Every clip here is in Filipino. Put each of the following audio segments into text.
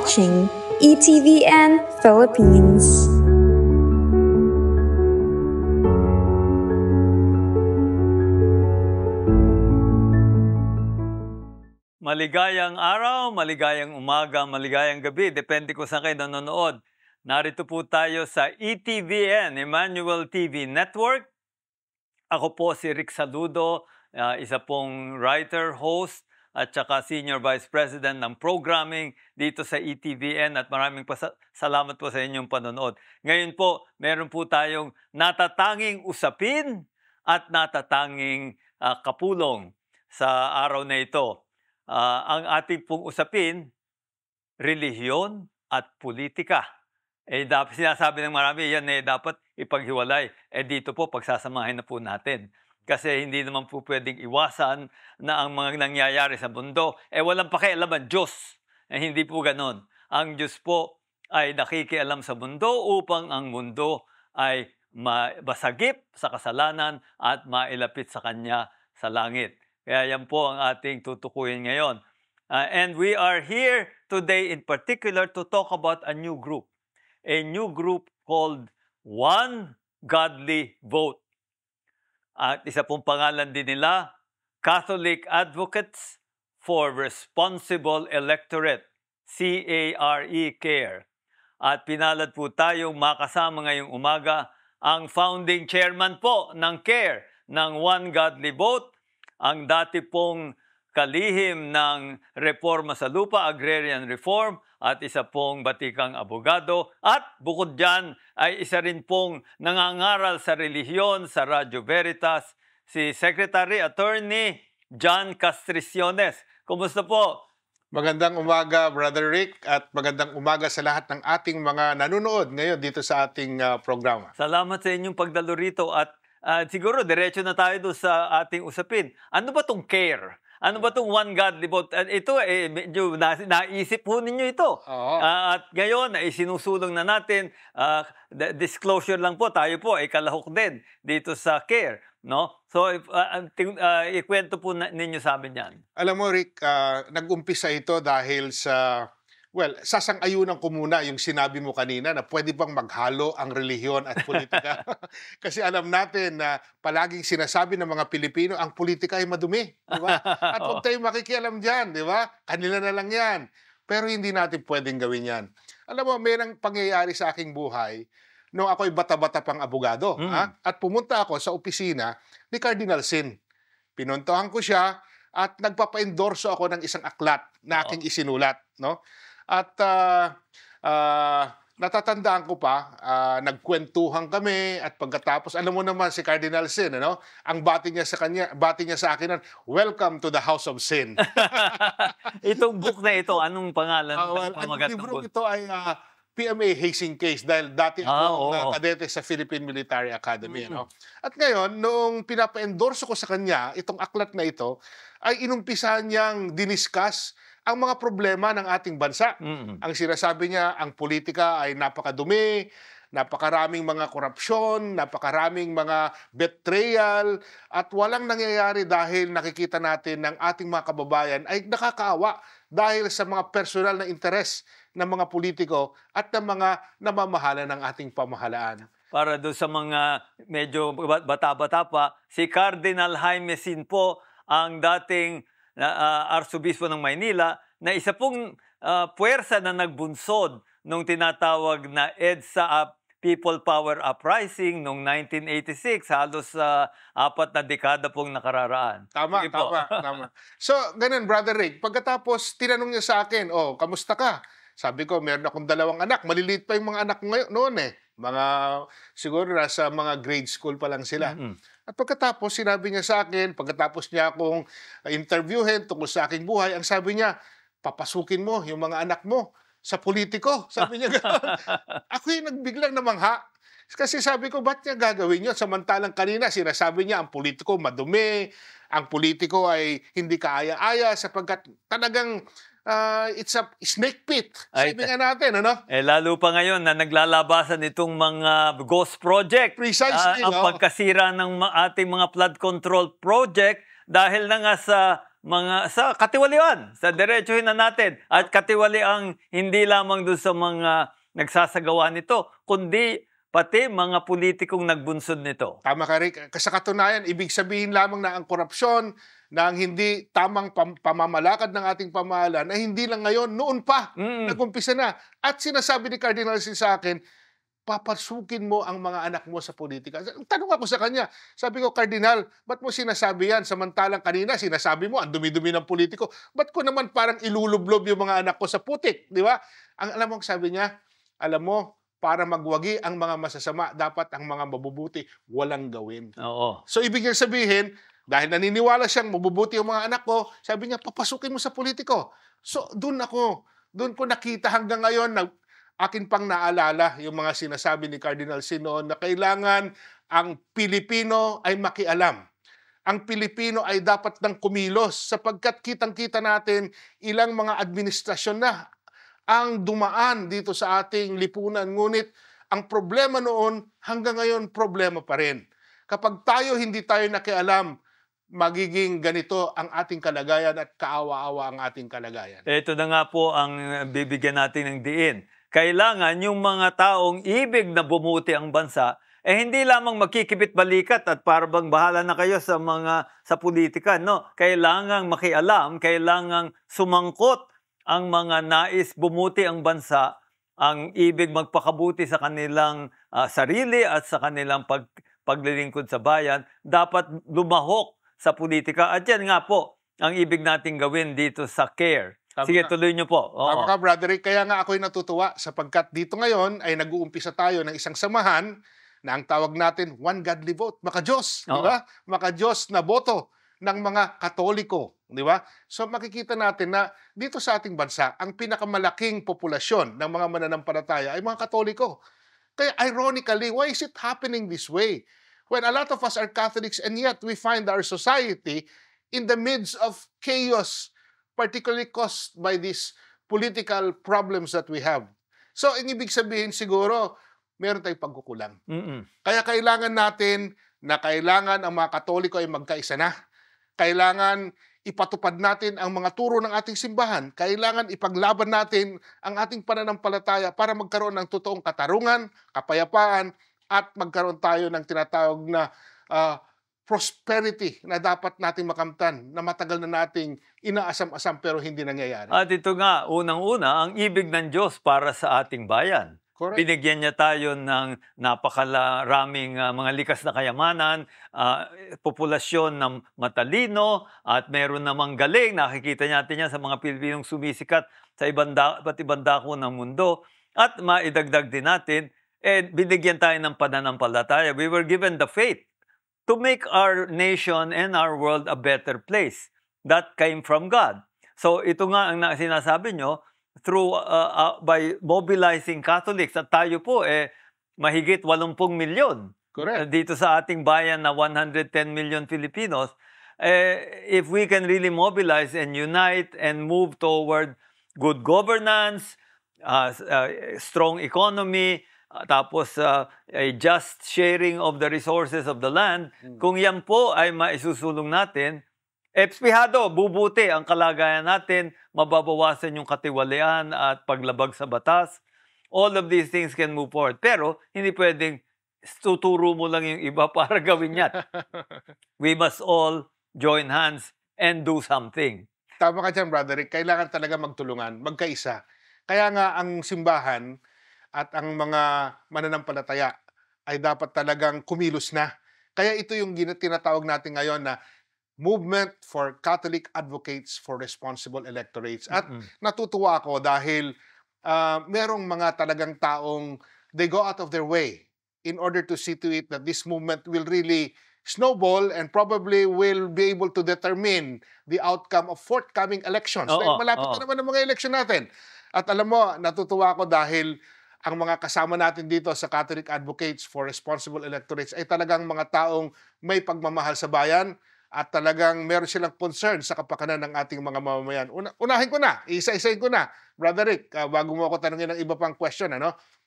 watching ETVN Philippines. Maligayang araw, maligayang umaga, maligayang gabi. Depende kung saan kayo nanonood. Narito po tayo sa ETVN, Emmanuel TV Network. Ako po si Rick Saludo, isa pong writer, host, at saka Senior Vice President ng Programming dito sa ETVN at maraming salamat po sa inyong panonood. Ngayon po, meron po tayong natatanging usapin at natatanging kapulong sa araw na ito. Ang ating pong usapin, relihiyon at politika. Dapat sinasabi ng marami, yan dapat ipaghiwalay. Dito po, pagsasamahin na po natin. Kasi hindi naman po pwedeng iwasan na ang mga nangyayari sa mundo, walang pakialaman Diyos. Hindi po ganon. Ang Diyos po ay nakikialam sa mundo upang ang mundo ay masagip sa kasalanan at mailapit sa Kanya sa langit. Kaya yan po ang ating tutukuyin ngayon. And we are here today in particular to talk about a new group. A new group called One Godly Vote. At isa pong pangalan din nila, Catholic Advocates for Responsible Electorate, CARE. At pinalad po tayong makasama ngayong umaga ang founding chairman po ng CARE, ng One Godly Vote, ang dati pong kalihim ng reforma sa lupa, agrarian reform, at isa pong batikang abogado. At bukod dyan ay isa rin pong nangangaral sa relihiyon sa Radyo Veritas, si Secretary Attorney John Castriciones. Kumusta po? Magandang umaga, Brother Rick, at magandang umaga sa lahat ng ating mga nanonood ngayon dito sa ating programa. Salamat sa inyong pagdalo rito at siguro, diretso na tayo doon sa ating usapin. Ano ba itong CARE? Ano ba itong One Godly Vote? Ito, medyo naisip po ninyo ito. At ngayon, sinusulong na natin. Disclosure lang po, tayo po ay kalahok din dito sa CARE. No? So, ikwento po ninyo sa amin yan. Alam mo, Rick, nag-umpisa ito dahil sa... Well, sasang-ayunan ko muna yung sinabi mo kanina na pwede bang maghalo ang relihiyon at politika. Kasi alam natin na palaging sinasabi ng mga Pilipino, ang politika ay madumi. Di ba? At huwag tayong makikialam dyan, di ba? Kanila na lang yan. Pero hindi natin pwedeng gawin yan. Alam mo, mayroong pangyayari sa aking buhay nung ako'y bata-bata pang abogado. At pumunta ako sa opisina ni Cardinal Sin. Pinuntahan ko siya at nagpapa-endorso ako ng isang aklat na aking isinulat. No? At natatandaan ko pa, nagkwentuhan kami at pagkatapos, alam mo naman si Cardinal Sin, ano? Ang bati niya sa akin, welcome to the House of Sin. Itong book na ito, anong pangalan? Ang libro ito ay PMA Hazing Case dahil dati akong kadete sa Philippine Military Academy. Ano? At ngayon, noong pinapa-endorso ko sa kanya, itong aklat na ito, ay inumpisahan niyang diniscuss ang mga problema ng ating bansa. Ang sinasabi niya, ang politika ay napakadumi, napakaraming mga korupsyon, napakaraming mga betrayal, at walang nangyayari dahil nakikita natin ng ating mga kababayan ay nakakaawa dahil sa mga personal na interes ng mga politiko at ng mga namamahala ng ating pamahalaan. Para doon sa mga medyo bata-bata pa, si Cardinal Jaime Sin po ang dating Arsobispo ng Maynila na isa pong puwersa na nagbunsod nung tinatawag na EDSA People Power Uprising noong 1986, halos 4 na dekada pong nakararaan. Tama. So, ganun, Brother Rick, pagkatapos tinanong niya sa akin, kamusta ka? Sabi ko, meron akong 2 anak. Maliliit pa yung mga anak noon Mga, siguro nasa mga grade school pa lang sila. At pagkatapos, sinabi niya sa akin, pagkatapos niya akong interviewin tungkol sa aking buhay, ang sabi niya, papasukin mo yung mga anak mo sa politiko. Sabi niya gano'n. Ako yung nagbiglang namangha. Kasi sabi ko, ba't niya gagawin yun? Samantalang kanina, sinasabi niya, ang politiko madumi, ang politiko ay hindi kaaya-aya sapagkat talagang it's a snake pit. Sabi nga natin, ano? Lalo pa ngayon na naglalabasan itong mga ghost project. Precisely, ang pagkasira ng ating mga flood control project dahil na nga sa sa katiwalian, sa diretsuhin na natin at katiwaliang hindi lamang doon sa mga nagsasagawa nito, kundi pati mga politikong nagbunsod nito. Tama ka, Rick. Sa katunayan, ibig sabihin lamang na ang korupsyon, na ang hindi tamang pamamalakad ng ating pamahalaan, na hindi lang ngayon, noon pa, nag-umpisa na. At sinasabi ni Cardinal Sin sa akin, papasukin mo ang mga anak mo sa politika. Tanong ako sa kanya, sabi ko, Cardinal, ba't mo sinasabi yan? Samantalang kanina, sinasabi mo, ang dumi-dumi ng politiko. Ba't ko naman parang ilulublob yung mga anak ko sa putik? Di ba? Ang alam mo, sabi niya, alam mo, para magwagi ang mga masasama, dapat ang mga mabubuti walang gawin. Oo. So, ibig niya sabihin, dahil naniniwala siyang mabubuti yung mga anak ko, sabi niya, papasukin mo sa politiko. So, doon ko nakita hanggang ngayon na akin pang naalala yung mga sinasabi ni Cardinal Sin na kailangan ang Pilipino ay makialam. Ang Pilipino ay dapat nang kumilos sapagkat kitang-kita natin ilang mga administrasyon na ang dumaan dito sa ating lipunan. Ngunit ang problema noon hanggang ngayon problema pa rin. Kapag hindi tayo nakialam, magiging ganito ang ating kalagayan at kaawa-awa ang ating kalagayan. Ito na nga po ang bibigyan natin ng diin. Kailangan yung mga taong ibig na bumuti ang bansa, hindi lamang magkikibit balikat at parang bahala na kayo sa politika. No? Kailangang makialam, kailangang sumangkot ang mga nais bumuti ang bansa, ang ibig magpakabuti sa kanilang sarili at sa kanilang paglilingkod sa bayan, dapat lumahok sa politika. At yan nga po, ang ibig nating gawin dito sa CARE. Sige, tuloy niyo po. Oo. Tama ka, Brother Rick. Kaya nga ako'y natutuwa sapagkat dito ngayon ay nag-uumpisa tayo ng isang samahan na ang tawag natin One Godly Vote. Maka-Diyos, di ba? Maka-Diyos na boto ng mga Katoliko, di ba? So makikita natin na dito sa ating bansa, ang pinakamalaking populasyon ng mga mananampalataya ay mga Katoliko. Kaya ironically, why is it happening this way? When a lot of us are Catholics and yet we find our society in the midst of chaos, particularly caused by these political problems that we have. So, ang ibig sabihin siguro, meron tayong pagkukulang. Kaya kailangan natin na kailangan ang mga Katoliko ay magkaisa na. Kailangan ipatupad natin ang mga turo ng ating simbahan. Kailangan ipaglaban natin ang ating pananampalataya para magkaroon ng totoong katarungan, kapayapaan, at magkaroon tayo ng tinatawag na prosperity na dapat nating makamtan na matagal na nating inaasam-asam pero hindi nangyayari. At ito nga, unang-una, ang ibig ng Diyos para sa ating bayan. Correct. Binigyan niya tayo ng napakaraming mga likas na kayamanan, populasyon ng matalino, at meron namang galing. Nakikita natin yan sa mga Pilipinong sumisikat sa iba't ibang dako ng mundo. At maidagdag din natin, binigyan tayo ng pananampalataya. We were given the faith to make our nation and our world a better place. That came from God. So ito nga ang sinasabi nyo, through by mobilizing Catholics, at tayo po mahigit 80 milyon. Correct. Dito sa ating bayan na 110 million Filipinos, if we can really mobilize and unite and move toward good governance, strong economy, tapos a just sharing of the resources of the land, kung yan po ay maisusulong natin, espihado, bubuti ang kalagayan natin, mababawasan yung katiwalian at paglabag sa batas. All of these things can move forward. Pero hindi pwedeng tuturo mo lang yung iba para gawin yan. We must all join hands and do something. Tama ka dyan, Brother Rick. Kailangan talaga magtulungan, magkaisa. Kaya nga ang simbahan at ang mga mananampalataya ay dapat talagang kumilos na. Kaya ito yung tinatawag natin ngayon na Movement for Catholic Advocates for Responsible Electorates. At natutuwa ako dahil merong mga talagang taong they go out of their way in order to see to it that this movement will really snowball and probably will be able to determine the outcome of forthcoming elections. Dahil malapit na naman ang mga election natin. At alam mo, natutuwa ako dahil ang mga kasama natin dito sa Catholic Advocates for Responsible Electorates ay talagang mga taong may pagmamahal sa bayan at talagang meron silang concern sa kapakanan ng ating mga mamamayan. Unahin ko na, isa-isahin ko na. Brother Rick, bago mo ako tanungin ng iba pang question,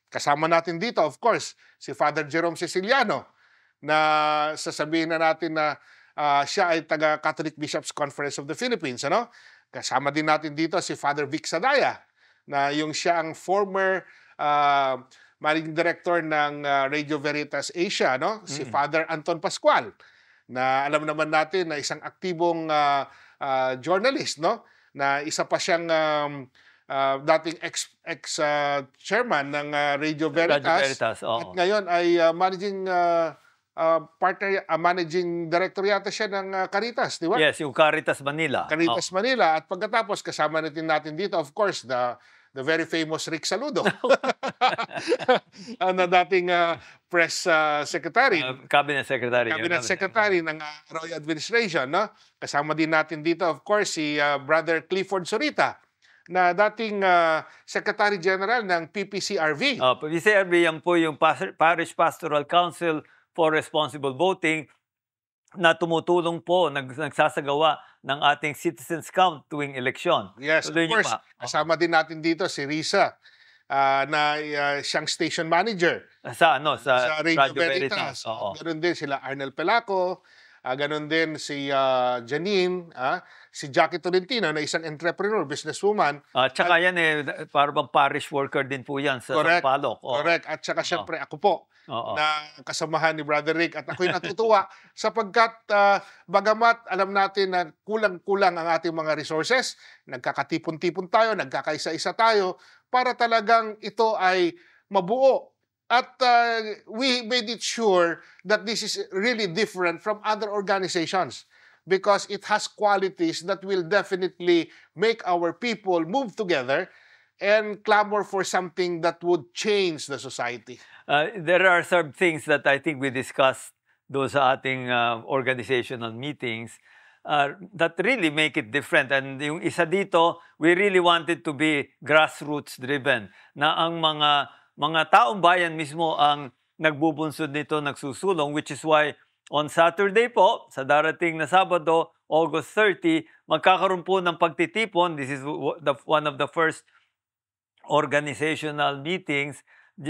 kasama natin dito, of course, si Father Jerome Ceciliano, na sasabihin na natin na siya ay taga Catholic Bishops Conference of the Philippines, ano? Kasama din natin dito si Father Vic Sadaya, na siya ang former managing director ng Radio Veritas Asia, no? Si Father Anton Pascual, na alam naman natin na isang aktibong journalist, no? Na isa pa siyang dating ex-chairman ng Radio Veritas. Radio Veritas, oo. At ngayon ay managing director yata siya ng Caritas, di ba? Yes, yung Caritas Manila. Caritas Manila. At pagkatapos, kasama natin dito, of course, the very famous Rick Saludo, na dating press secretary. Cabinet Secretary. Cabinet Secretary ng Royal Administration. No? Kasama din natin dito, of course, si Brother Clifford Sorita, na dating Secretary General ng PPCRV. PPCRV, yan po yung Parish Pastoral Council for Responsible Voting na tumutulong po, nagsasagawa ng ating citizens count tuwing eleksyon. Yes, of course. Kasama din natin dito si Risa, na siyang station manager. Sa Radio Veritas. Ganun din sila Arnel Pelaco, ganun din si Janine, si Jackie Tolentino na isang entrepreneur, businesswoman. Tsaka yan parang parish worker din po yan sa Sampaloc. Correct. At tsaka syempre ako po, na kasamahan ni Brother Rick. At ako'y natutuwa sapagkat bagamat alam natin na kulang-kulang ang ating mga resources, nagkakatipon-tipon tayo, nagkakaisa-isa tayo para talagang ito ay mabuo. At we made it sure that this is really different from other organizations because it has qualities that will definitely make our people move together and clamor for something that would change the society. There are some things that I think we discussed doon sa ating organizational meetings that really make it different. And yung isa dito, we really wanted to be grassroots driven, na ang mga taong bayan mismo ang nagbubunsod nito, nagsusulong, which is why on Saturday po, sa darating na Sabado, August 30, magkakaroon po ng pagtitipon. This is one of the first organizational meetings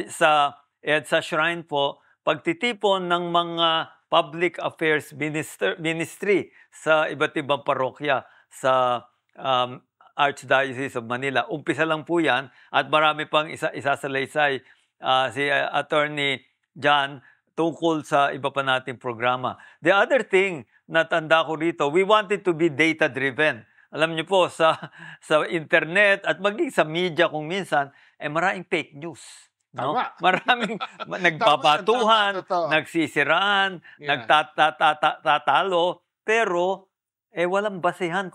sa EDSA Shrine po, pagtitipon ng mga public affairs ministry sa iba't ibang parokya sa Archdiocese of Manila. Umpisa lang po yan at marami pang isasalaysay si Attorney John tungkol sa iba pa nating programa. The other thing na tanda ko rito, we wanted to be data-driven. Alam niyo po, sa internet at maging sa media kung minsan, maraming fake news. No? Maraming nagbabatuhan, nagsisiraan, nagtatatalo, pero walang basehan.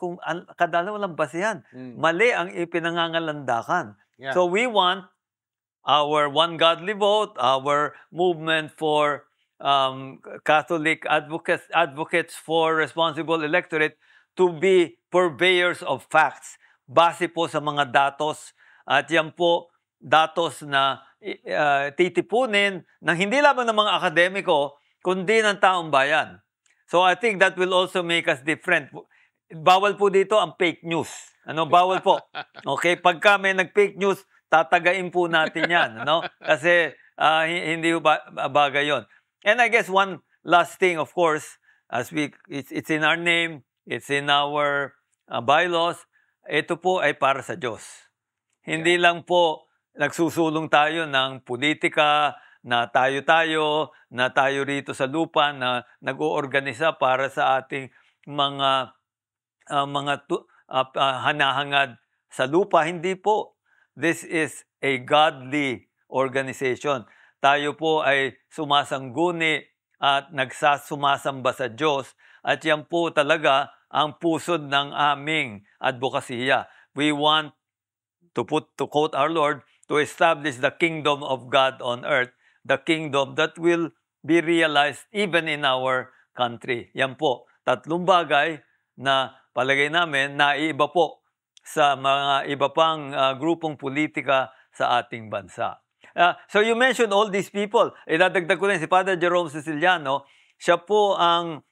Kadalasan walang basehan. Mali ang ipinangangalandakan. Yeah. So we want our One Godly Vote, our movement for Catholic advocates for responsible electorate to be purveyors of facts. Base po sa mga datos. At yan po, datos na titipunin ng hindi lamang ng mga akademiko, kundi ng taong bayan. So I think that will also make us different. Bawal po dito ang fake news. Bawal po. Okay, pagka may nag-fake news, tatagain po natin yan. Kasi hindi bagay yon. And I guess one last thing, of course, it's in our name, it's in our bylaws, ito po ay para sa Diyos. Hindi lang po nagsusulong tayo ng politika, na tayo rito sa lupa, na nag-oorganisa para sa ating mga hanahangad sa lupa. Hindi po. This is a godly organization. Tayo po ay sumasangguni at sumasamba sa Diyos. At yan po talaga ang pusod ng aming advokasya. We want to quote our Lord, to establish the kingdom of God on earth, the kingdom that will be realized even in our country. Yan po, tatlong bagay na palagay namin na iba po sa mga iba pang grupong politika sa ating bansa. So you mentioned all these people. Idadagdag ko rin si Father Jerome Siciliano. Siya po ang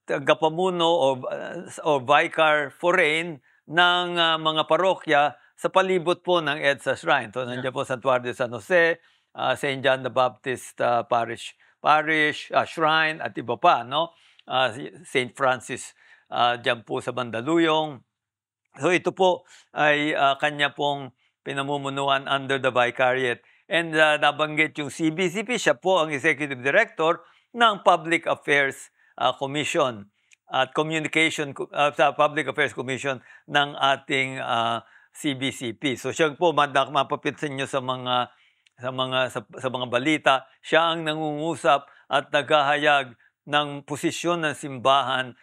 tagapamuno o vicar foreign ng mga parokya sa palibot po ng EDSA Shrine. So, nandiyan po Santuario de San Jose, St. John the Baptist Parish, Shrine, at iba pa, no? St. Francis diyan po sa Mandaluyong. So ito po ay kanya pong pinamumunuan under the Vicariate. And nabanggit yung CBCP, siya po ang Executive Director ng Public Affairs Commission at sa Public Affairs Commission ng ating CBCP. So siya po mapapansin niyo sa mga balita, siya ang nangungusap at naghahayag ng posisyon ng simbahan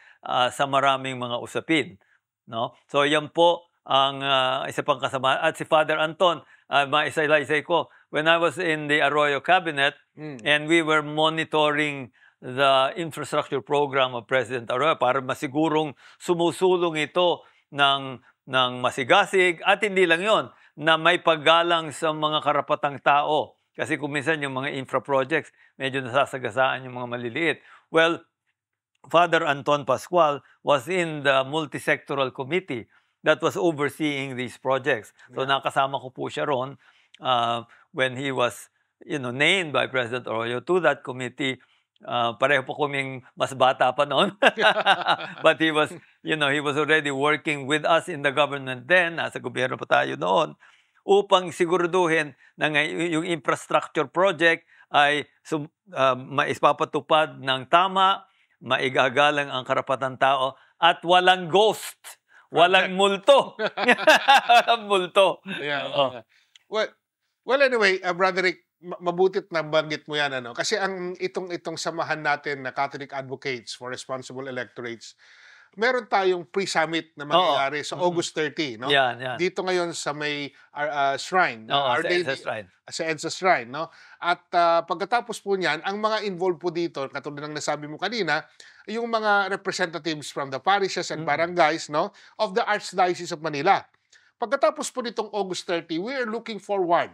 sa maraming mga usapin, no? So yan po ang isa pang kasama. At si Father Anton, maisa-isay ko, when I was in the Arroyo Cabinet and we were monitoring the infrastructure program of President Arroyo para masigurong sumusulong ito ng masigasig, at hindi lang yon, na may paggalang sa mga karapatang tao. Kasi kung minsan yung mga infra projects, medyo nasasagasaan yung mga maliliit. Well, Father Anton Pascual was in the multisectoral committee that was overseeing these projects. So nakasama ko po siya ron when he was named by President Arroyo to that committee. Pareho po kaming mas bata pa noon. But he was already working with us in the government then, nasa gobyerno pa tayo noon, upang siguraduhin na yung infrastructure project ay maipapatupad ng tama, maigagalang ang karapatan tao, at walang ghost, walang multo. Walang multo. Yeah. Well, anyway, Brother Rick, mabutit na banggit mo yan, ano? Kasi itong samahan natin na Catholic Advocates for Responsible Electorates, meron tayong pre-summit na mangyayari sa August 30, no? Yan. Dito ngayon sa may shrine, Sa EDSA Shrine. Sa EDSA Shrine, no? At pagkatapos po niyan, ang mga involved po dito, katulad ng nasabi mo kanina, yung mga representatives from the parishes and barangays, no, of the Archdiocese of Manila. Pagkatapos po nitong August 30, we are looking forward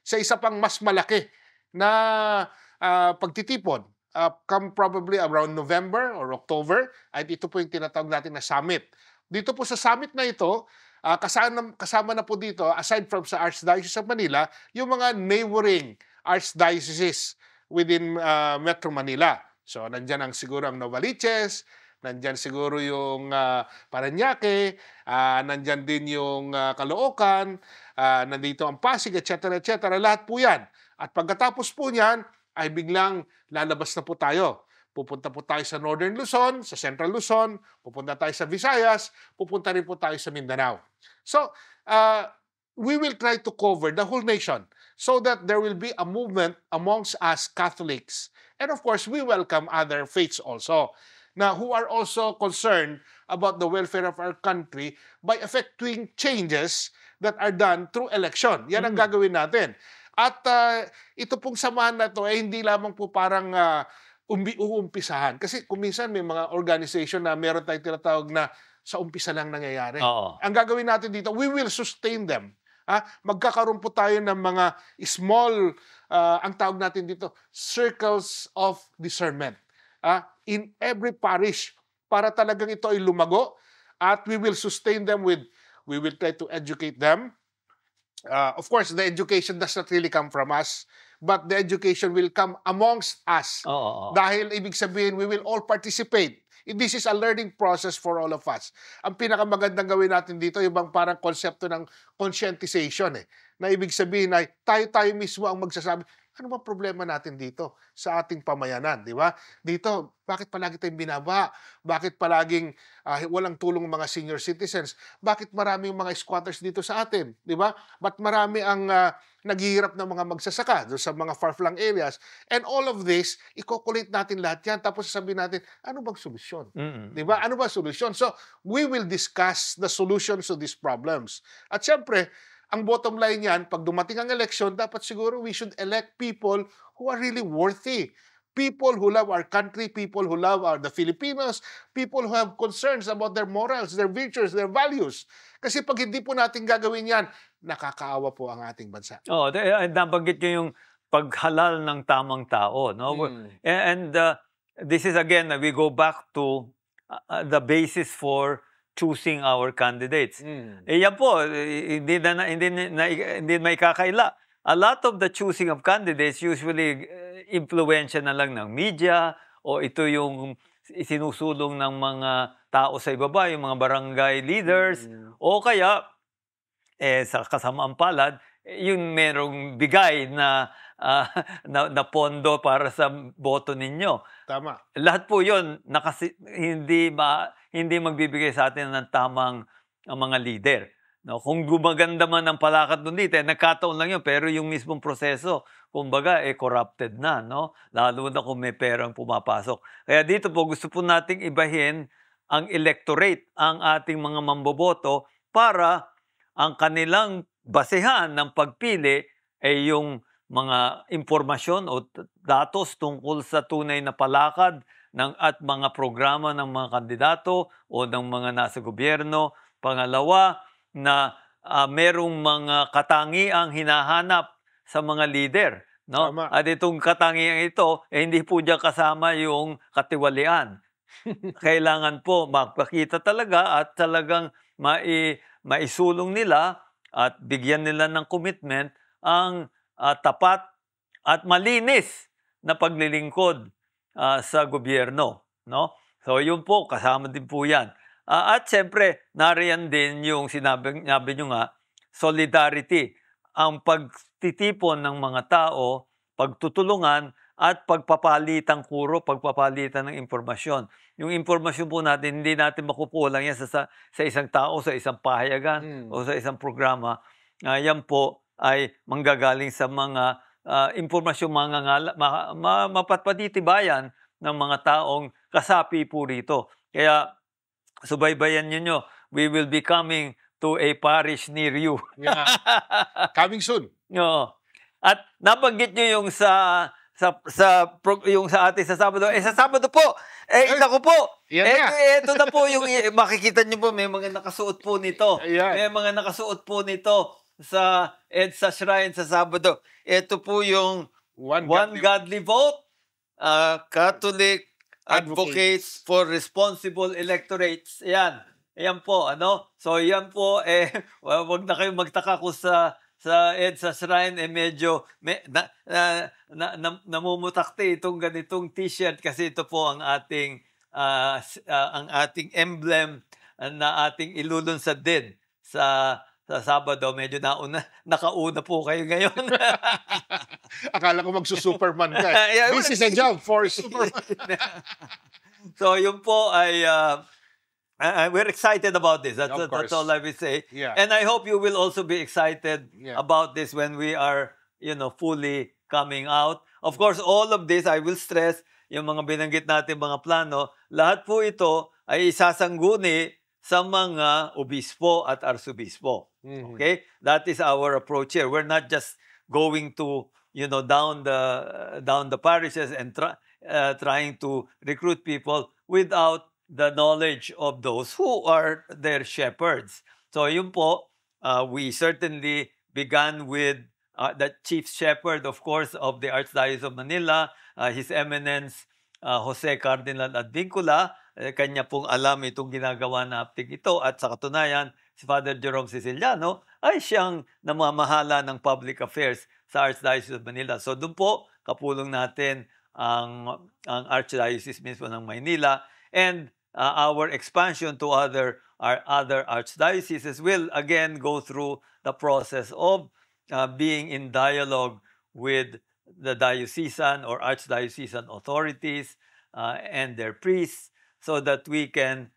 sa isa pang mas malaki na pagtitipon. Come probably around November or October, at ito po yung tinatawag natin na summit. Dito po sa summit na ito, kasama na po dito, aside from sa Archdiocese of Manila, yung mga neighboring archdioceses within Metro Manila. So, nandyan siguro ang Novaliches, nandyan siguro yung Parañaque, nandyan din yung Caloocan, nandito ang Pasig, etc. Lahat po yan. At pagkatapos po niyan, ay biglang lalabas na po tayo. Pupunta po tayo sa Northern Luzon, sa Central Luzon, pupunta tayo sa Visayas, pupunta rin po tayo sa Mindanao. So, we will try to cover the whole nation so that there will be a movement amongst us Catholics. And of course, we welcome other faiths also, na who are also concerned about the welfare of our country by effecting changes that are done through election. Yan ang gagawin natin. At ito pong samahan na ito ay hindi lamang po parang uumpisahan. Kasi kung minsan may mga organization na meron tayong tinatawag na sa umpisa lang nangyayari. Ang gagawin natin dito, we will sustain them. Magkakaroon po tayo ng mga small, ang tawag natin dito, circles of discernment. In every parish, para talagang ito ay lumago, at we will sustain them we will try to educate them. Of course, the education does not really come from us, but the education will come amongst us. Dahil ibig sabihin, we will all participate. This is a learning process for all of us. Ang pinakamagandang gawin natin dito, yung parang konsepto ng conscientization, na ibig sabihin ay tayo mismo ang magsasabi, ano ba problema natin dito sa ating pamayanan, di ba? Dito, bakit palagi tayong binaba? Bakit palaging walang tulong mga senior citizens? Bakit maraming mga squatters dito sa atin, di ba? Ba't marami ang naghihirap ng mga magsasaka doon sa mga far-flung areas? And all of this, i-calculate natin lahat yan, tapos sasabihin natin, ano bang solusyon? Di ba? Ano ba solusyon? So, we will discuss the solutions to these problems. At syempre, ang bottom line yan, pag dumating ang election, dapat siguro we should elect people who are really worthy. People who love our country, people who love the Filipinos, people who have concerns about their morals, their virtues, their values. Kasi pag hindi po natin gagawin yan, nakakaawa po ang ating bansa. Nabanggit nyo yung paghalal ng tamang tao. No? And this is again, we go back to the basis for choosing our candidates. Yan po, hindi may kakaila. A lot of the choosing of candidates usually influensya na lang ng media, o ito yung isinusulong ng mga tao sa ibaba, yung mga barangay leaders, o kaya sa kasamaan palad, yung merong bigay na, na pondo para sa boto ninyo. Tama. Lahat po yun hindi magbibigay sa atin ng tamang mga leader. No? Kung gumaganda man ang palakad ng leader, nagkataon lang yun, pero yung mismong proseso, kumbaga, corrupted na. No? Lalo na kung may perang pumapasok. Kaya dito po, gusto po nating ibahin ang electorate, ang ating mga mamboboto, para ang kanilang basehan ng pagpili ay yung mga impormasyon o datos tungkol sa tunay na palakad at mga programa ng mga kandidato o ng mga nasa gobyerno. Pangalawa, na merong mga katangiang hinahanap sa mga leader. No? Tama. At itong katangiang ito, hindi po diyan kasama yung katiwalian. Kailangan po magpakita talaga at talagang maisulong nila at bigyan nila ng commitment ang tapat at malinis na paglilingkod sa gobyerno. No? So yun po, kasama din po yan. At siyempre, nariyan din yung sinabi nyo nga, solidarity. Ang pagtitipon ng mga tao, pagtutulungan, at pagpapalitan pagpapalitan ng impormasyon. Yung impormasyon po natin, hindi natin makukulang yan sa isang tao, sa isang pahayagan, o sa isang programa. Yan po ay manggagaling sa mga impormasyon mapatpatitibayan ng mga taong kasapi po rito. Kaya subaybayan nyo, we will be coming to a parish near you. Yeah. Coming soon. Oo. At nabanggit nyo yung yung sa atin sa Sabado. Sa Sabado po, naku po, ito na po yung, makikita nyo po, may mga nakasuot po nito. Ayan. May mga nakasuot po nito sa EDSA Shrine sa Sabado. Ito po yung One Godly Vote, Catholic Advocates for Responsible Electorates. Yan po, ano? So yan po, wag na kayong magtaka kung sa EDSA Shrine, medyo namumutakti itong ganitong t-shirt kasi ito po ang ating emblem na ating ilulunsad din sa Sabado. Medyo nakauna po kayo ngayon. Akala ko magsusuperman ka. This is a job for Superman. So yun po ay we're excited about this. That's all I will say. Yeah. And I hope you will also be excited Yeah. about this when we are, fully coming out. Of course, all of this, I will stress, yung mga binanggit natin mga plano, lahat po ito ay isasangguni sa mga obispo at arsobispo. Okay? That is our approach here. We're not just going to, down the parishes and trying to recruit people without the knowledge of those who are their shepherds. So yun po, we certainly began with the chief shepherd, of course, of the Archdiocese of Manila, His Eminence Jose Cardinal Advincula. Kanya pong alam itong ginagawa natin ito, at sa katunayan, si Father Jerome Siciliano ay siyang namamahala ng public affairs sa Archdiocese of Manila. So doon po, kapulong natin ang Archdiocese mismo ng Maynila, and our expansion to other archdioceses will again go through the process of being in dialogue with the diocesan or archdiocesan authorities and their priests, so that we can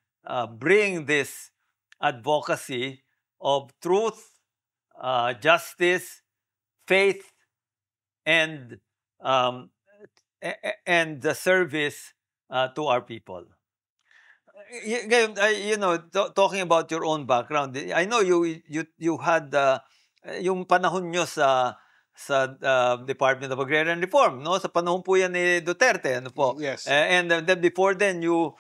bring this advocacy of truth, justice, faith, and the service to our people. Talking about your own background, I know you had yung panahon nyo sa Department of Agrarian Reform, no? Sa panahon po yan ni Duterte, ano po? Yes. And then before then, you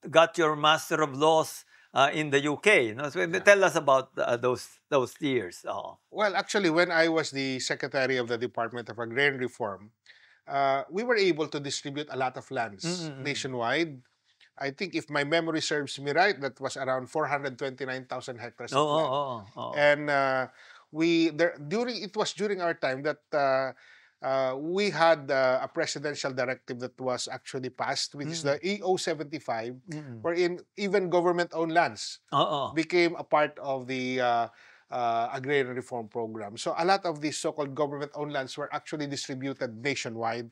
got your Master of Laws in the UK. No? So tell us about those years. Well, actually, when I was the Secretary of the Department of Agrarian Reform, we were able to distribute a lot of lands nationwide. I think if my memory serves me right, that was around 429,000 hectares of land. And it was during our time that we had a presidential directive that was actually passed, which is the EO 75, wherein even government-owned lands Oo. became a part of the agrarian reform program. So a lot of these so-called government-owned lands were actually distributed nationwide,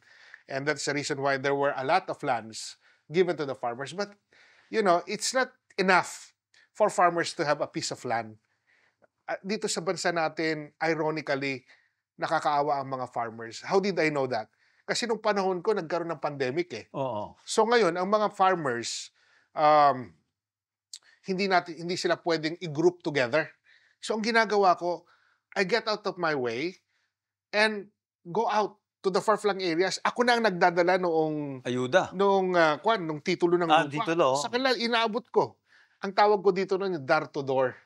and that's the reason why there were a lot of lands given to the farmers. But it's not enough for farmers to have a piece of land. Dito sa bansa natin, ironically, nakakaawa ang mga farmers. How did I know that? Kasi nung panahon ko, nagkaroon ng pandemic eh. Oo. So ngayon, ang mga farmers, hindi sila pwedeng i-group together. So ang ginagawa ko, I get out of my way and go out to the far-flung areas. Ako na ang nagdadala noong Ayuda. nung titulo ng lupa. Titulo. Sa kanila, inaabot ko. Ang tawag ko dito noon, door to door.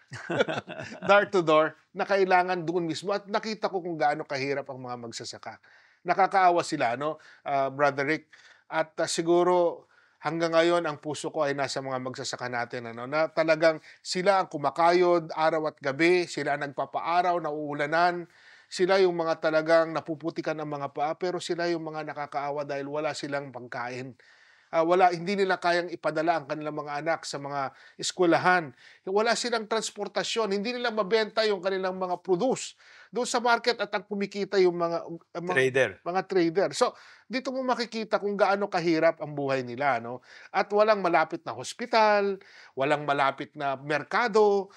Door to door, na kailangan doon mismo. At nakita ko kung gaano kahirap ang mga magsasaka. Nakakaawa sila, Brother Rick. At siguro, hanggang ngayon, ang puso ko ay nasa mga magsasaka natin, na talagang sila ang kumakayod araw at gabi, sila ang nagpapaaraw, nauulanan, sila yung mga talagang napuputikan ang mga paa, pero sila yung mga nakakaawa dahil wala silang pagkain. Hindi nila kayang ipadala ang kanilang mga anak sa mga eskwelahan. Wala silang transportasyon. Hindi nila mabenta yung kanilang mga produce doon sa market at ang kumikita yung mga trader. So, dito mo makikita kung gaano kahirap ang buhay nila. At walang malapit na hospital, walang malapit na merkado,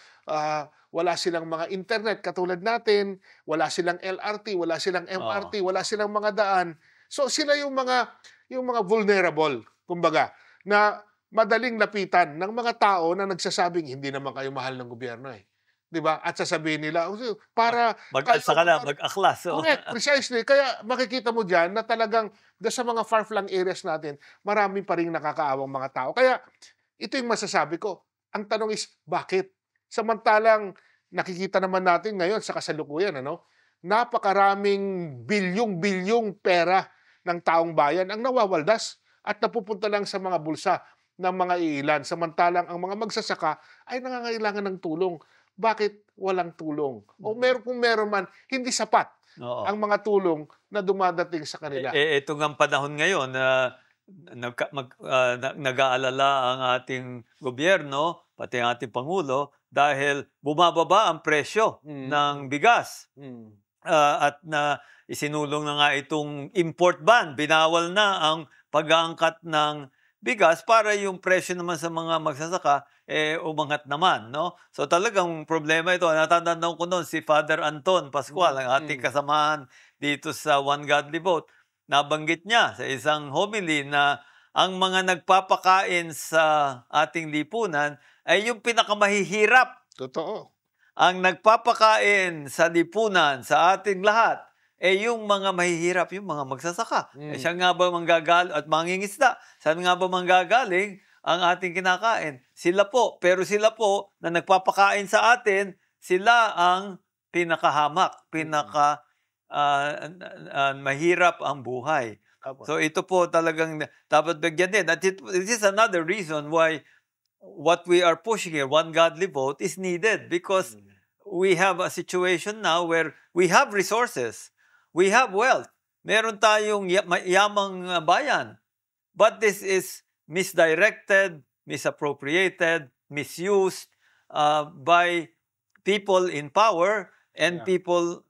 wala silang mga internet katulad natin, wala silang LRT, wala silang MRT, wala silang mga daan. So, sila yung mga vulnerable, kumbaga, na madaling lapitan ng mga tao na nagsasabing hindi naman kayo mahal ng gobyerno eh. 'Di ba? At sasabihin nila, para Mag-alsa ka na, mag-aklas. correct, precisely. Kaya makikita mo diyan na talagang sa mga far-flung areas natin, marami pa ring nakakaawang mga tao. Kaya ito yung masasabi ko. Ang tanong is, bakit? Samantalang nakikita naman natin ngayon sa kasalukuyan, napakaraming bilyong-bilyong pera ng taong bayan ang nawawaldas at napupunta lang sa mga bulsa ng mga iilan. Samantalang ang mga magsasaka ay nangangailangan ng tulong. Bakit walang tulong? O kung meron man, hindi sapat ang mga tulong na dumadating sa kanila. Ito nga panahon ngayon na nag-aalala ang ating gobyerno, pati ang ating Pangulo, dahil bumababa ang presyo ng bigas. At na isinulong na nga itong import ban. Binawal na ang pag-aangkat ng bigas para yung presyo naman sa mga magsasaka umangat naman, So talagang problema ito. Natatandaan ko noon si Father Anton Pascual, ang ating kasamahan dito sa One Godly Vote. Nabanggit niya sa isang homily na ang mga nagpapakain sa ating lipunan ay yung pinakamahihirap. Totoo. Ang nagpapakain sa lipunan sa ating lahat yung mga mahihirap, yung mga magsasaka. Siya nga ba manggagaling at mangingisda? Saan nga ba manggagaling ang ating kinakain? Sila po. Pero sila po na nagpapakain sa atin, sila ang pinakahamak, mahirap ang buhay. So ito po talagang dapat bigyan din. At this is another reason why what we are pushing here, One Godly Vote, is needed because we have a situation now where we have resources. We have wealth. Meron tayong yamang bayan. But this is misdirected, misappropriated, misused by people in power and people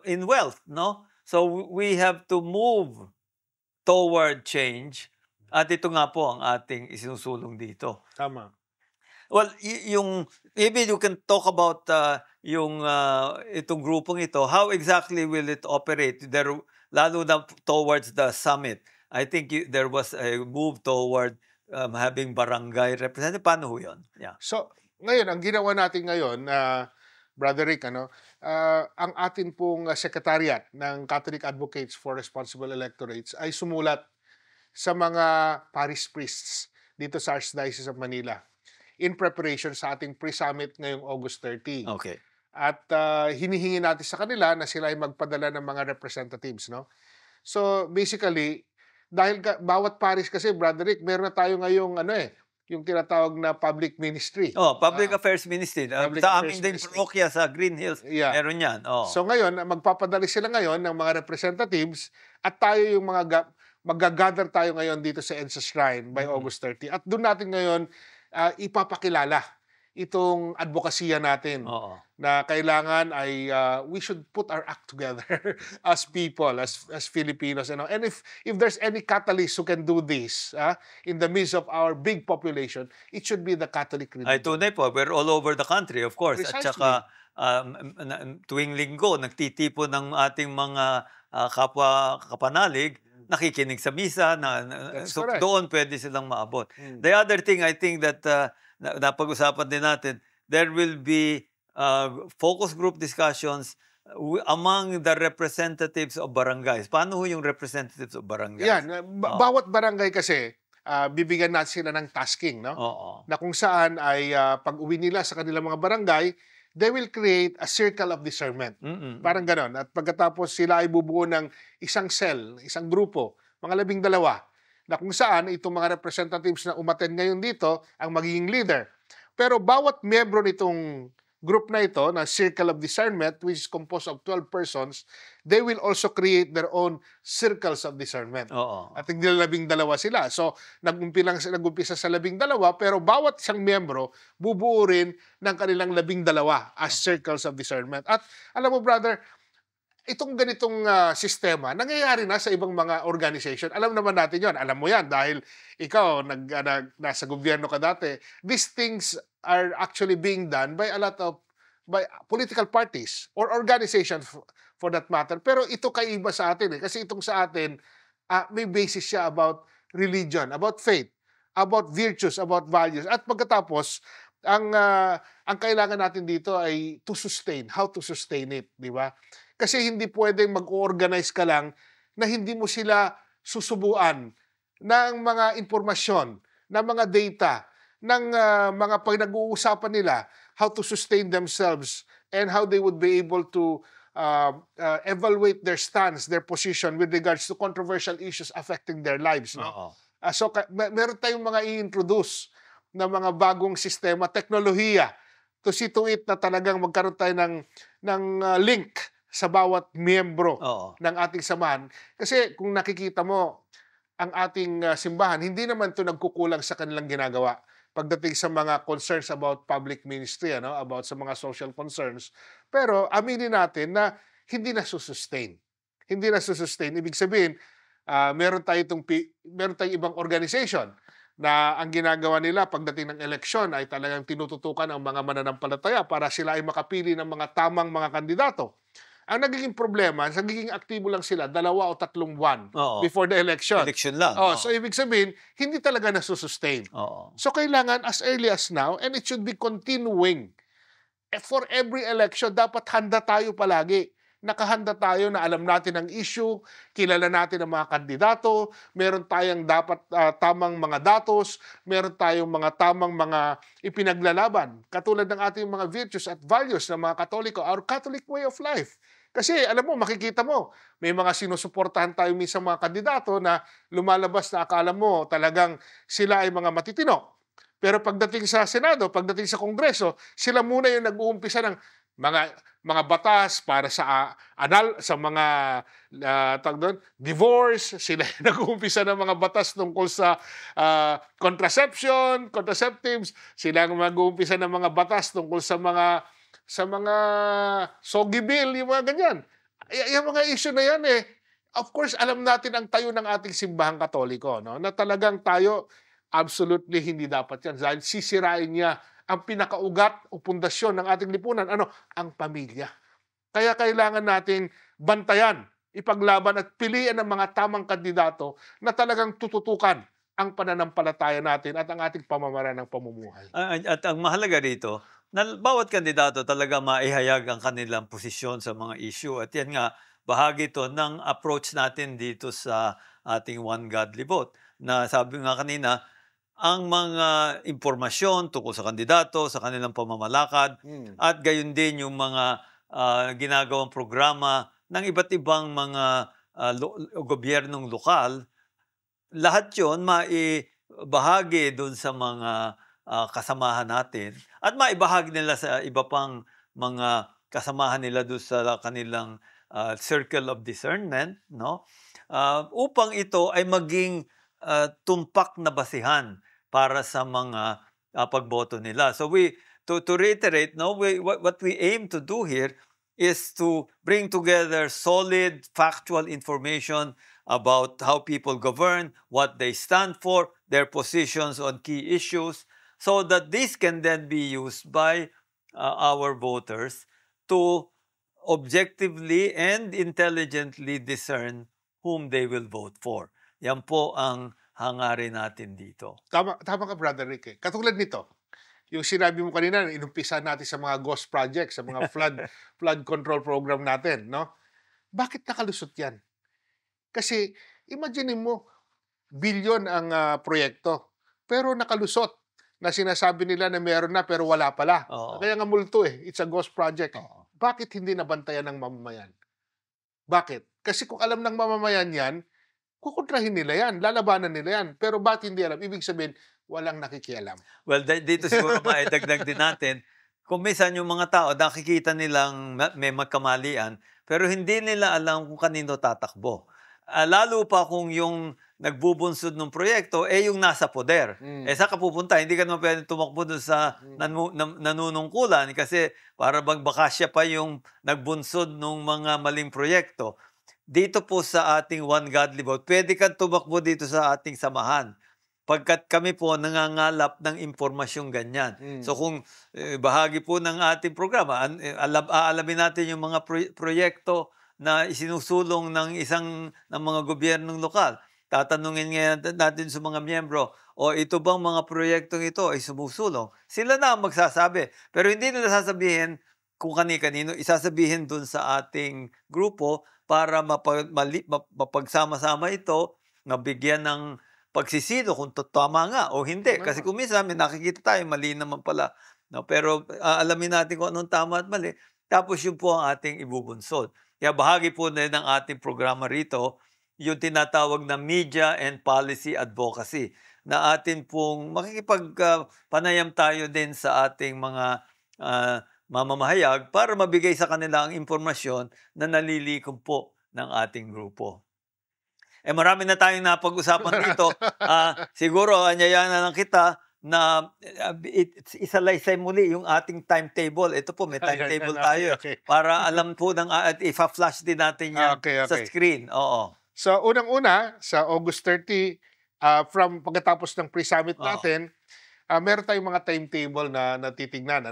in wealth, So we have to move toward change. At ito nga po ang ating isinusulong dito. Tama. Well, maybe you can talk about itong grupong ito. How exactly will it operate? Lalo na towards the summit. I think there was a move toward having barangay representative. Paano ho yun? Yeah. So, ngayon, ang ginawa natin ngayon, Brother Rick, ang atin pong secretariat ng Catholic Advocates for Responsible Electorates ay sumulat sa mga parish priests dito sa Archdiocese of Manila in preparation sa ating pre-summit ngayong August 30. Okay. At hinihingi natin sa kanila na sila ay magpadala ng mga representatives, So basically, dahil bawat parish kasi, Brother Rick, meron na tayo ngayong yung tinatawag na public ministry. Public Affairs Ministry. Public Sa Affairs aming din Ministry. parokya sa Green Hills, Yeah. meron yan. So ngayon, magpapadali sila ngayon ng mga representatives at tayo yung mag-gather tayo ngayon dito sa EDSA Shrine by August 30. At doon natin ngayon ipapakilala itong advokasya natin na kailangan ay we should put our act together as people, as Filipinos. And if there's any Catholics who can do this in the midst of our big population, it should be the Catholic religion. Ay, tunay po. We're all over the country, of course. Precisely. At saka, tuwing linggo, nagtitipo ng ating mga kapwa kapanalig, nakikinig sa misa, so correct. doon pwede silang maabot. The other thing, I think that napag-usapan din natin, there will be focus group discussions among the representatives of barangays. Paano ho yung representatives of barangays? Yan, bawat barangay kasi, bibigyan natin sila ng tasking, no? Na kung saan ay pag-uwi nila sa kanilang mga barangay, they will create a circle of discernment. Parang ganon. At pagkatapos sila ay bubuo ng isang cell, isang grupo, mga 12, na kung saan itong mga representatives na umattend ngayon dito ang magiging leader. Pero bawat miyembro nitong group na ito, na Circle of Discernment, which is composed of 12 persons, they will also create their own circles of discernment. At hindi 12 sila. So, nag-umpisa sa 12, pero bawat isang miyembro, bubuo rin ng kanilang 12 as circles of discernment. At alam mo, brother, itong ganitong sistema, nangyayari na sa ibang mga organization. Alam naman natin yon. Alam mo yan dahil ikaw, nasa gobyerno ka dati. These things are actually being done by a lot of political parties or organizations for that matter. Pero ito kaiba sa atin. Kasi itong sa atin, may basis siya about religion, about faith, about virtues, about values. At pagkatapos, ang kailangan natin dito ay to sustain. How to sustain it, di ba? Kasi hindi pwedeng mag-organize ka lang na hindi mo sila susubuan ng mga informasyon, ng mga data, ng mga pinag-uusapan nila, how to sustain themselves, and how they would be able to evaluate their stance, their position with regards to controversial issues affecting their lives. No? So meron tayong mga i-introduce na mga bagong sistema, teknolohiya, to see to it na talagang magkaroon tayo ng link sa bawat miyembro ng ating samahan. Kasi kung nakikita mo, ang ating simbahan, hindi naman ito nagkukulang sa kanilang ginagawa pagdating sa mga concerns about public ministry, about sa mga social concerns. Pero aminin natin na hindi na susustain. Hindi na susustain. Ibig sabihin, meron tayong ibang organization na ang ginagawa nila pagdating ng eleksyon ay talagang tinututukan ang mga mananampalataya para sila ay makapili ng mga tamang mga kandidato. Ang nagiging problema, nagiging aktibo lang sila 2 o 3 buwan before the election. Election lang. So, ibig sabihin, hindi talaga nasusustain. So, kailangan as early as now, and it should be continuing. For every election, dapat handa tayo palagi. Nakahanda tayo na alam natin ang issue, kilala natin ang mga kandidato, meron tayong dapat tamang mga datos, meron tayong mga tamang mga ipinaglalaban. Katulad ng ating mga virtues at values ng mga Katoliko, our Catholic way of life. Kasi alam mo, makikita mo, may mga sinusuportahan tayo minsan mga kandidato na lumalabas na akala mo talagang sila ay mga matitino. Pero pagdating sa Senado, pagdating sa Kongreso, sila muna yung nag-uumpisa ng mga batas para sa mga divorce, sila nag-uumpisa ng mga batas tungkol sa contraceptives, sila mag-uumpisa ng mga batas tungkol sa mga sogi bill, yung mga ganyan. Yung mga issue na yan of course, alam natin ang tayo ng ating simbahang Katoliko, no? Na talagang tayo, absolutely hindi dapat yan. Dahil sisirain niya ang pinakaugat o pundasyon ng ating lipunan. Ang pamilya. Kaya kailangan nating bantayan, ipaglaban at piliin ang mga tamang kandidato na talagang tututukan ang pananampalataya natin at ang ating pamamaraan ng pamumuhay. At ang mahalaga dito, na bawat kandidato talaga maihayag ang kanilang posisyon sa mga issue. At yan nga, bahagi ito ng approach natin dito sa ating One Godly Vote. Na sabi nga kanina, ang mga impormasyon tungkol sa kandidato, sa kanilang pamamalakad, at gayon din yung mga ginagawang programa ng iba't ibang mga gobyernong lokal, lahat yun bahagi doon sa mga kasamahan natin at maibahagi nila sa iba pang mga kasamahan nila doon sa kanilang circle of discernment, no? Upang ito ay maging tumpak na basihan para sa mga pagboto nila. So to reiterate, no, what we aim to do here is to bring together solid factual information about how people govern, what they stand for, their positions on key issues, so that this can then be used by our voters to objectively and intelligently discern whom they will vote for. Yan po ang hangarin natin dito. Tama ka, Brother Rick. Katulad nito, yung sinabi mo kanina, inumpisa natin sa mga ghost projects, sa mga flood control program natin, no? Bakit nakalusot yan? Kasi, imagine mo, bilyon ang proyekto, pero nakalusot na sinasabi nila na meron na pero wala pala. Kaya nga multo it's a ghost project. Bakit hindi nabantayan ng mamamayan? Bakit? Kasi kung alam ng mamamayan yan, kukontrahin nila yan, lalabanan nila yan. Pero bakit hindi alam? Ibig sabihin, walang nakikialam. Well, dito siguro maidagdag din natin, kung minsan yung mga tao, nakikita nilang may magkamalian, pero hindi nila alam kung kanino tatakbo. Lalo pa kung yung nagbubunsod ng proyekto, yung nasa poder. Saan ka pupunta? Hindi ka naman pwede tumakbo doon sa nanunungkulan kasi para baka siya pa yung nagbunsod ng mga maling proyekto. Dito po sa ating One Godly Vote, pwede kang tumakbo dito sa ating samahan. Pagkat kami po nangangalap ng impormasyong ganyan. So kung bahagi po ng ating programa, aalamin natin yung mga proyekto na isinusulong ng mga gobyernong lokal. Tatanungin nga natin sa mga miyembro, ito bang mga proyektong ito ay sumusulong? Sila na ang magsasabi. Pero hindi nila sasabihin kung kani-kanino, isasabihin dun sa ating grupo para mapagsama-sama ito, nabigyan ng pagsisino kung tama nga o hindi. Kasi kung minsan may nakikita tayo, mali naman pala. No? Pero alamin natin kung anong tama at mali. Tapos yun po ang ating ibubunsod. Kaya bahagi po na ng ating programa rito, yung tinatawag na Media and Policy Advocacy, na atin pong makikipagpanayam tayo din sa ating mga mamamahayag para mabigay sa kanila ang impormasyon na nalilikom po ng ating grupo. Marami na tayong napag-usapan dito. Siguro, anyayahan na lang kita na isalaysay muli yung ating timetable. Ito po, may timetable tayo. Para alam po, ipa-flash din natin yan sa screen. Oo. So, unang-una, sa August 30, from pagkatapos ng pre-summit natin, meron tayong mga timetable na natitignan.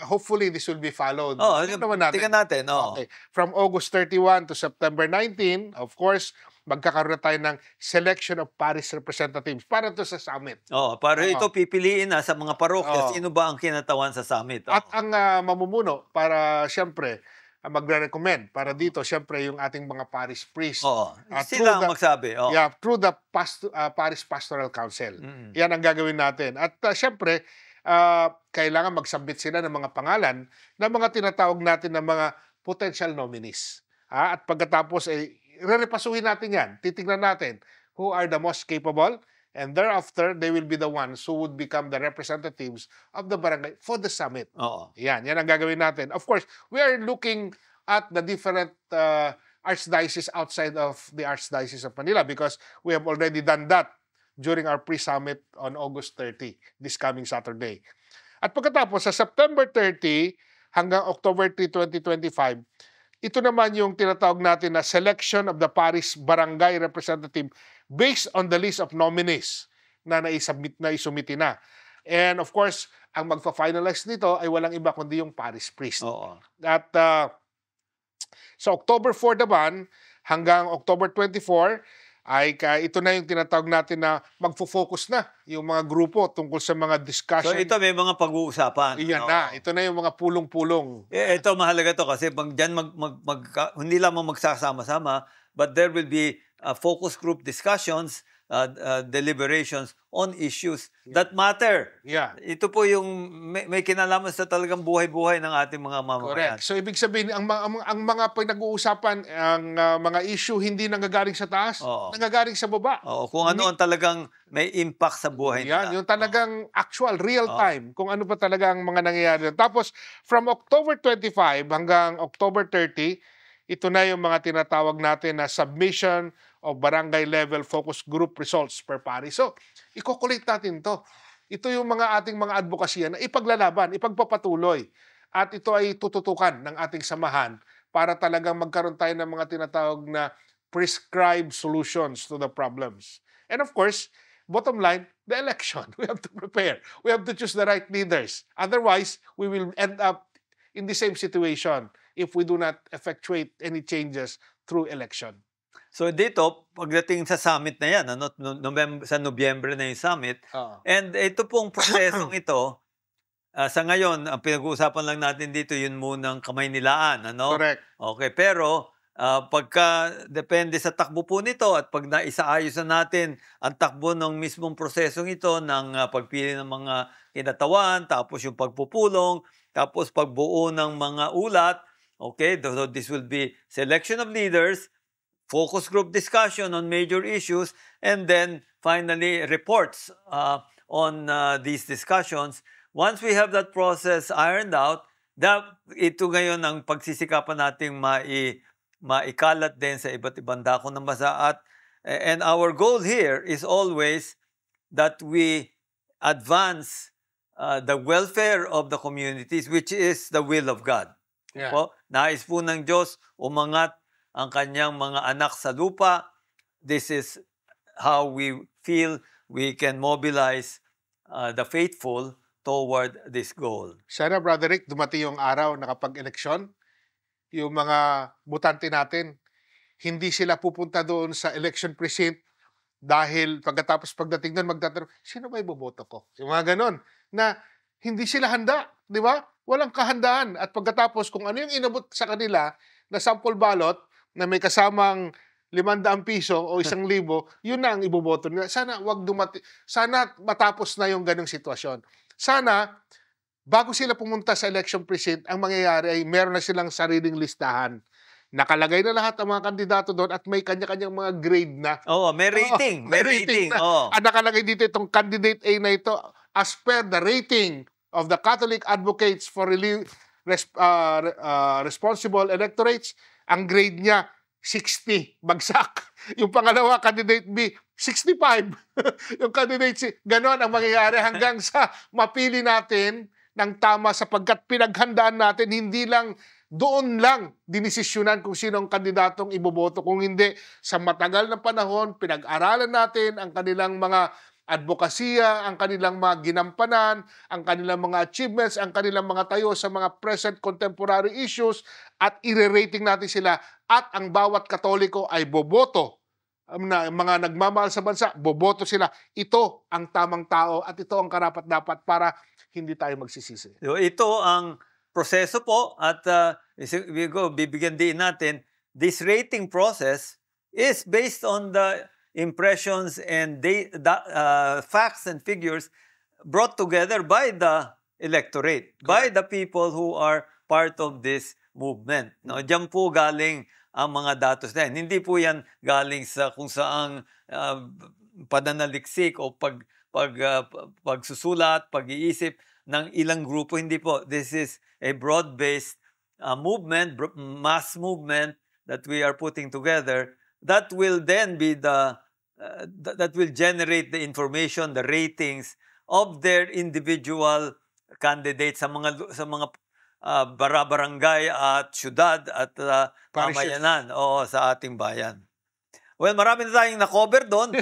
Hopefully, this will be followed. Tingnan natin. Okay. From August 31 to September 19, of course, magkakaroon na tayo ng selection of parish representatives para to sa summit. Para ito pipiliin na sa mga parokya, sino ba ang kinatawan sa summit? At ang mamumuno para, siyempre, magre-recommend para dito, siyempre, yung ating mga parish priest. Sila ang magsabi. Through the Parish Pastoral Council. Yan ang gagawin natin. At siyempre, kailangan mag-submit sila ng mga pangalan ng mga tinatawag natin ng mga potential nominees. At pagkatapos, re-repasuhin natin yan. Titignan natin who are the most capable, and thereafter, they will be the ones who would become the representatives of the barangay for the summit. Yan ang gagawin natin. Of course, we are looking at the different archdiocese outside of the Archdiocese of Manila because we have already done that during our pre-summit on August 30, this coming Saturday. At pagkatapos, sa September 30 hanggang October 3, 2025, ito naman yung tinatawag natin na selection of the parish barangay representative based on the list of nominees na isumiti na. And of course, ang magpa-finalize nito ay walang iba kundi yung parish priest. At sa October 4 naman hanggang October 24, ay ito na yung tinatawag natin na magfo-focus na yung mga grupo tungkol sa mga discussion. So ito may mga pag-uusapan. Iyan na. Ito na yung mga pulong-pulong. Ito mahalaga to kasi dyan hindi lamang magsasama-sama, but there will be focus group discussions deliberations on issues that matter. Yeah. Ito po yung may kinalaman sa talagang buhay-buhay ng ating mga mamamayan. Correct. So ibig sabihin ang mga pinag-uusapan, ang mga issue hindi nanggagaling sa taas, Oo. nanggagaling sa baba. Oo, kung ano ang talagang may impact sa buhay nila. Yan, yung talagang actual, real time, kung ano pa talaga ang mga nangyayari. Tapos, from October 25 hanggang October 30, ito na yung mga tinatawag natin na submission of barangay level focus group results per parish. So, i-collate natin to. Ito yung mga ating mga advokasya na ipaglalaban, ipagpapatuloy. At ito ay tututukan ng ating samahan para talagang magkaroon tayo ng mga tinatawag na prescribed solutions to the problems. And of course, bottom line, the election. We have to prepare. We have to choose the right leaders. Otherwise, we will end up in the same situation if we do not effectuate any changes through election. So dito, pagdating sa summit na yan, sa Nobyembre na yung summit, and ito pong prosesong ito, sa ngayon, ang pinag-uusapan lang natin dito, yun munang Kamaynilaan. Correct. Okay, pero pagka depende sa takbo po nito at pag naisaayos na natin ang takbo ng mismong prosesong ito ng pagpili ng mga kinatawan, tapos yung pagpupulong, tapos pagbuo ng mga ulat, okay, so this will be selection of leaders, focus group discussion on major issues, and then finally reports on these discussions. Once we have that process ironed out, ito ngayon ang pagsisikapan nating maikalat din sa iba't ibang dako ng bansa. And our goal here is always that we advance the welfare of the communities, which is the will of God. Yeah. Po, nais po ng Diyos umangat ang kanyang mga anak sa lupa. This is how we feel we can mobilize the faithful toward this goal. Sana, Brother Rick, dumating yung araw na kapag eleksyon, yung mga botante natin, hindi sila pupunta doon sa election precinct dahil pagdating doon, magtatanong, sino ba iboboto ko? Yung mga ganon, na hindi sila handa, di ba? Walang kahandaan. At pagkatapos, kung ano yung inabot sa kanila na sample ballot na may kasamang 500 piso o 1,000, yun na ang iboboto nila. Sana sana matapos na yung ganong sitwasyon. Sana, bago sila pumunta sa election precinct, ang mangyayari ay meron na silang sariling listahan. Nakalagay na lahat ang mga kandidato doon at may kanya-kanyang mga grade na. Oo, may rating. May rating. At nakalagay dito itong candidate A na ito as per the rating of the Catholic Advocates for Responsible Electorates. Ang grade niya, 60, bagsak. Yung pangalawa, candidate B, 65. Yung candidate C, ganon ang mangyayari hanggang sa mapili natin ng tama sapagkat pinaghandaan natin, hindi lang doon lang dinesisyonan kung sino ang kandidatong iboboto. Kung hindi, sa matagal na panahon, pinag-aralan natin ang kanilang mga advokasya, ang kanilang mga ginampanan, ang kanilang mga achievements, ang kanilang mga tayo sa mga present contemporary issues at i-rating natin sila at ang bawat Katoliko ay boboto. Mga nagmamahal sa bansa, boboto sila. Ito ang tamang tao at ito ang karapat-dapat para hindi tayo magsisisi. Ito ang proseso po at bibigyan din natin, this rating process is based on the impressions and facts and figures brought together by the electorate, by the people who are part of this movement. No, diyan po galing ang mga datos na yan. Hindi po yan galing sa kung saang pananaliksik o pagsusulat, pag-iisip ng ilang grupo. Hindi po. This is a broad-based movement, mass movement that we are putting together that will then be that will generate the information, the ratings of their individual candidates sa mga barangay at syudad at pamayanan sa ating bayan. Well, marami na tayong na-cover doon.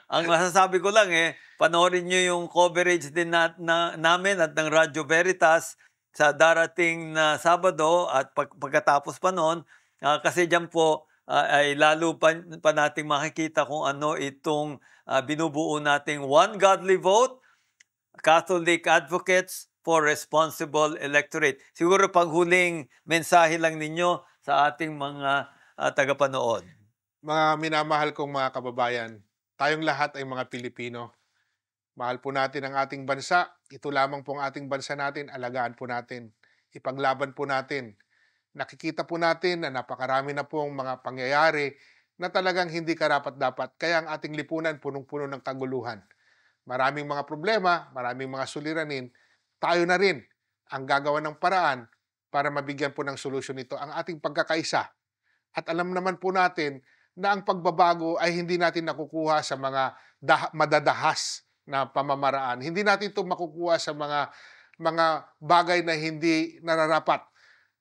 Ang masasabi ko lang panoorin nyo yung coverage din namin at ng Radyo Veritas sa darating na Sabado at pagkatapos pa noon, kasi dyan po ay lalo pa nating makikita kung ano itong binubuo nating One Godly Vote, Catholic Advocates for Responsible Electorate. Siguro panghuling mensahe lang ninyo sa ating mga tagapanood. Mga minamahal kong mga kababayan, tayong lahat ay mga Pilipino. Mahal po natin ang ating bansa. Ito lamang po ang ating bansa natin. Alagaan po natin. Ipaglaban po natin. Nakikita po natin na napakarami na pong mga pangyayari na talagang hindi karapat-dapat. Kaya ang ating lipunan punong-puno ng kaguluhan. Maraming mga problema, maraming mga suliranin. Tayo na rin ang gagawa ng paraan para mabigyan po ng solusyon ito ang ating pagkakaisa. At alam naman po natin na ang pagbabago ay hindi natin nakukuha sa mga madadahas na pamamaraan. Hindi natin ito makukuha sa mga bagay na hindi nararapat.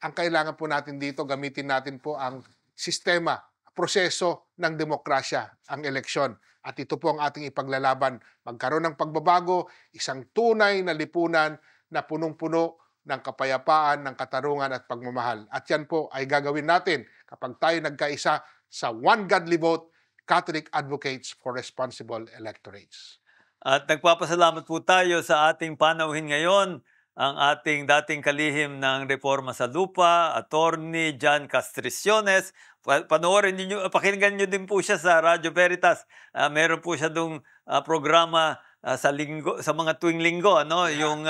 Ang kailangan po natin dito, gamitin natin po ang sistema, proseso ng demokrasya, ang eleksyon. At ito po ang ating ipaglalaban. Magkaroon ng pagbabago, isang tunay na lipunan na punong-puno ng kapayapaan, ng katarungan at pagmamahal. At yan po ay gagawin natin kapag tayo nagkaisa sa One Godly Vote, Catholic Advocates for Responsible Electorates. At nagpapasalamat po tayo sa ating panauhin ngayon, ang ating dating kalihim ng Reforma sa Lupa, Attorney John Castriciones. Panoorin niyo, pakinggan niyo din po siya sa Radyo Veritas. Meron po siya dong programa sa linggo, sa mga tuwing linggo, ano, yung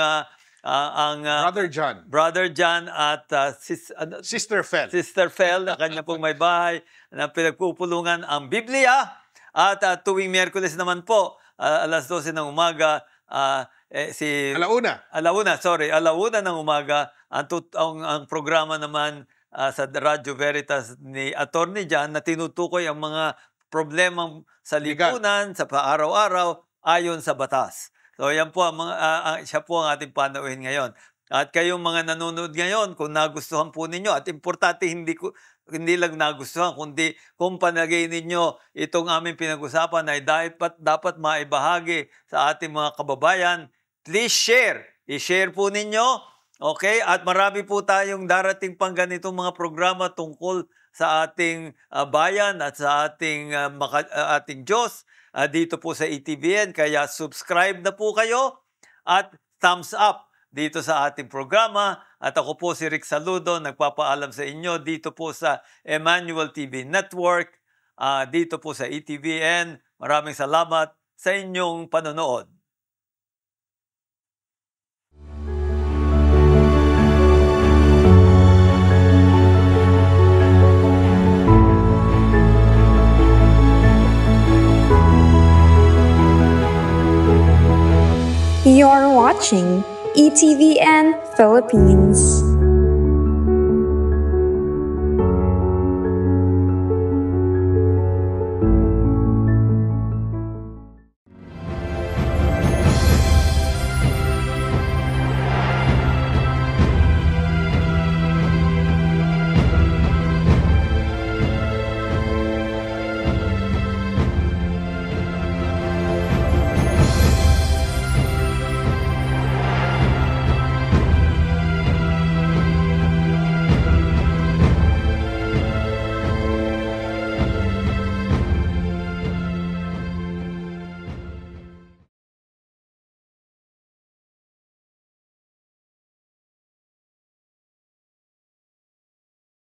Brother John at Sister Fel, na kanya pong may bahay na pinagpupulungan ang Biblia. At tuwing Miyerkules naman po, alas 12 ng umaga, alauna ng umaga, ang programa naman sa Radyo Veritas ni Attorney John na tinutukoy ang mga problemang sa lipunan, sa araw-araw, ayon sa batas. So yan po siya po ang ating panauhin ngayon. At kayong mga nanonood ngayon, kung nagustuhan po ninyo, at importante hindi lang nagustuhan, kundi kung panagay ninyo itong aming pinag-usapan ay dapat maibahagi sa ating mga kababayan, please share. I-share po ninyo, okay? At marami po tayong darating pang ganitong mga programa tungkol sa ating bayan at sa ating Diyos dito po sa ETVN. Kaya subscribe na po kayo at thumbs up dito sa ating programa. At ako po si Rick Saludo, nagpapaalam sa inyo dito po sa Emmanuel TV Network, dito po sa ETVN. Maraming salamat sa inyong panonood. You're watching ETVN Philippines.